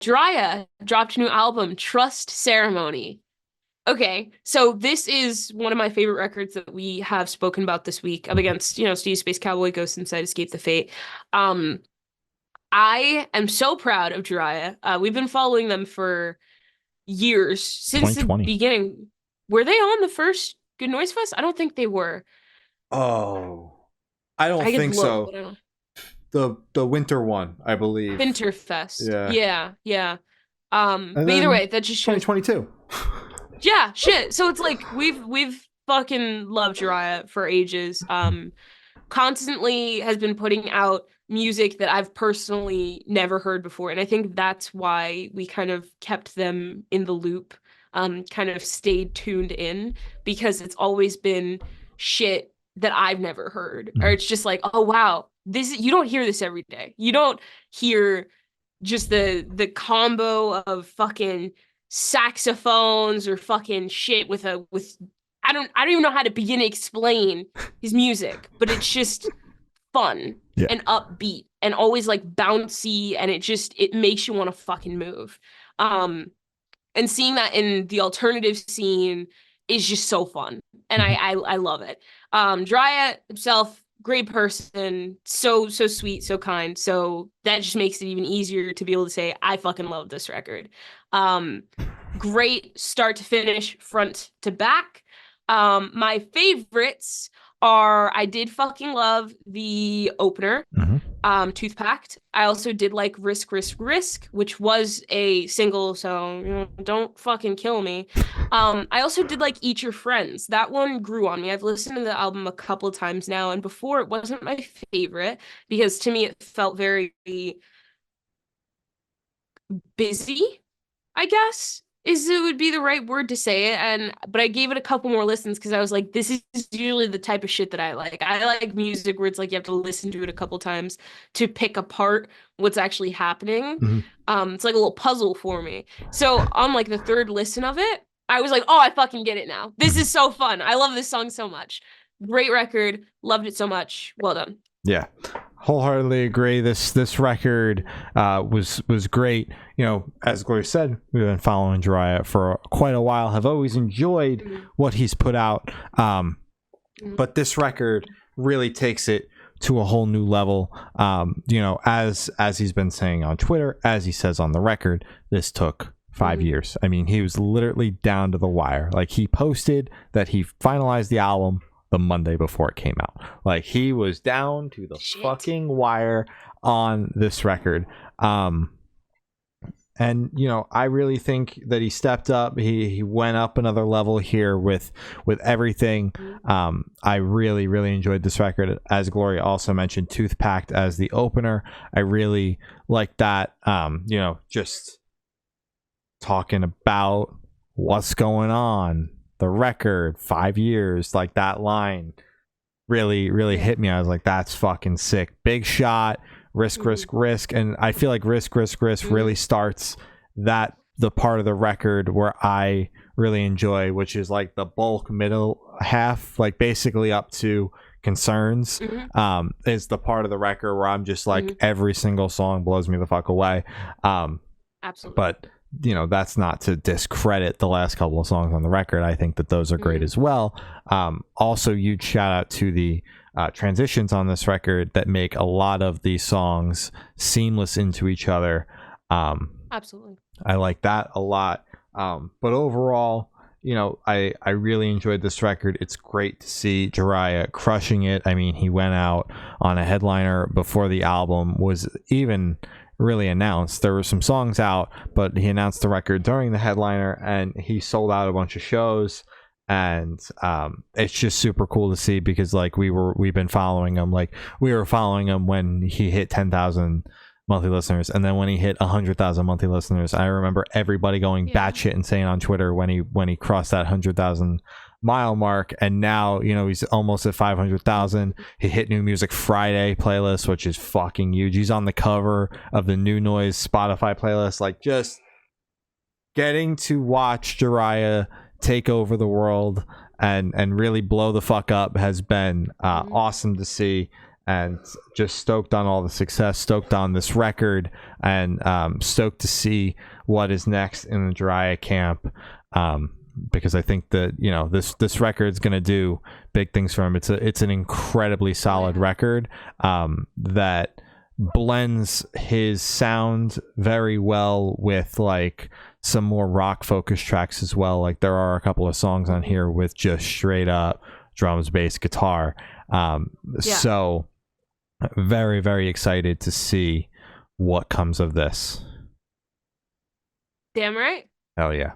Jhariah dropped a new album, Trust Ceremony. Okay, so this is one of my favorite records that we have spoken about this week up against, Steve Space Cowboy, Ghost Inside, Escape the Fate. Um, I am so proud of Jariah. We've been following them for years, since the 2020. beginning. Were they on the first Good Noise Fest? I don't think they were. Oh, I don't I could think look, but so. I don't. The winter one, I believe. Winterfest. Yeah. Yeah, yeah. And But either then way, that just shows. 2022. Yeah, shit. So it's like we've fucking loved Jariah for ages. Constantly has been putting out music that I've personally never heard before, and I think that's why we kind of kept them in the loop, kind of stayed tuned in because it's always been shit that I've never heard, or Mhm. it's just like, oh wow, you don't hear this every day. You don't hear just the combo of fucking saxophones or fucking shit with I don't even know how to begin to explain his music, but it's just fun Yeah. and upbeat and always like bouncy, and it makes you want to fucking move. Um and seeing that in the alternative scene is just so fun, and I Mhm. I, I love it. Jariah himself, great person, so sweet, so kind, so that just makes it even easier to be able to say I fucking love this record. um Great start to finish, front to back. My favorites are, I did fucking love the opener, Mhm. Tooth Packed. I also did like Risk, Risk, Risk, which was a single, so don't fucking kill me. I also did like Eat Your Friends. That one grew on me. I've listened to the album a couple of times now, and before it wasn't my favorite because to me it felt very busy, I guess is it would be the right word to say it. And but I gave it a couple more listens because I was like, this is usually the type of shit that I like. I like music where it's like you have to listen to it a couple times to pick apart what's actually happening. Mhm. It's like a little puzzle for me. So on like the third listen of it, I was like, oh, I fucking get it now. This Mhm. is so fun. I love this song so much. Great record. Loved it so much. Well done. Yeah, wholeheartedly agree. This record was great. As Gloria said, we've been following Jariah for quite a while. Have always enjoyed Mhm. what he's put out. But this record really takes it to a whole new level. As he's been saying on Twitter, as he says on the record, this took 5 years. I mean, he was literally down to the wire. Like, he posted that he finalized the album the Monday before it came out. Like, he was down to the Shit. fucking wire on this record. And I really think that he stepped up. He went up another level here with everything. I really enjoyed this record. As Gloria also mentioned, Tooth Packed as the opener. I really like that. Just talking about what's going on, the record, 5 years, like that line really hit me. I was like, that's fucking sick. Big shot, risk, risk, risk. And I feel like risk, risk, risk really starts the part of the record where I really enjoy, which is like the bulk middle half, like basically up to concerns. Is the part of the record where I'm just like, every single song blows me the fuck away. Absolutely. But that's not to discredit the last couple of songs on the record. I think that those are great as well. Also, huge shout out to the transitions on this record that make a lot of these songs seamless into each other. Absolutely. I like that a lot. But overall, I really enjoyed this record. It's great to see Jariah crushing it. I mean, he went out on a headliner before the album was even really announced. There were some songs out, but he announced the record during the headliner, and he sold out a bunch of shows. And it's just super cool to see, because like we've been following him. Like, we were following him when he hit 10,000 monthly listeners, and then when he hit 100,000 monthly listeners, I remember everybody going batshit insane on Twitter when he crossed that 100,000 mile mark. And now he's almost at 500,000. He hit New Music Friday playlist, which is fucking huge. He's on the cover of the New Noise Spotify playlist. Like, just getting to watch Jariah take over the world and really blow the fuck up has been awesome to see. and just stoked on all the success, stoked on this record, and stoked to see what is next in the Jariah camp. Because I think that, you know, this record is going to do big things for him. It's an incredibly solid record that blends his sound very well with like some more rock focused tracks as well. Like there are a couple of songs on here with just straight up drums, bass, guitar. So very, very excited to see what comes of this. Damn right. Hell yeah.